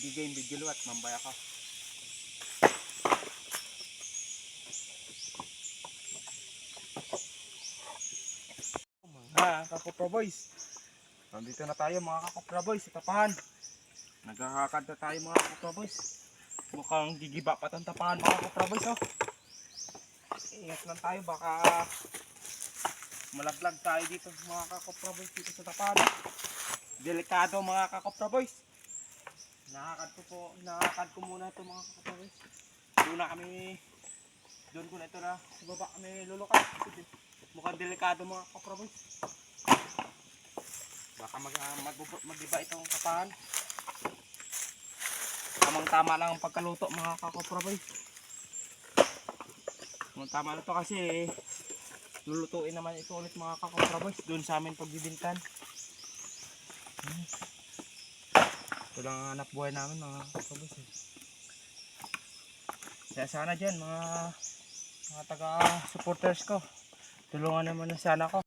bigay video at mambaya ka. Mga kakopra boys, nandito na tayo mga kakopra boys sa tapahan. Nagkakakad na tayo mga kakopra boys. Mukhang gigiba pa itong tapahan mga kakopra boys, oh. Ingat lang tayo, baka malaglag tayo dito mga kakopra boys dito sa tapahan. Delikado mga kakopra boys. Nakakad ko muna ito mga kakopra boys. Doon ko na ito na sa baba kami lulukas. Mukhang delikado mga kakopra boys. Baka mag-iba itong tapahan. Tamang tama lang ang pagkaluto mga kakopra boys. Tamang tama na ito kasi lulutuin naman ito ulit mga kakopra boys doon sa amin pagbibintan. Ito lang ang hanap buhay namin mga kakopra boys. Kaya sana dyan mga taga supporters ko, tulungan naman na sana ko.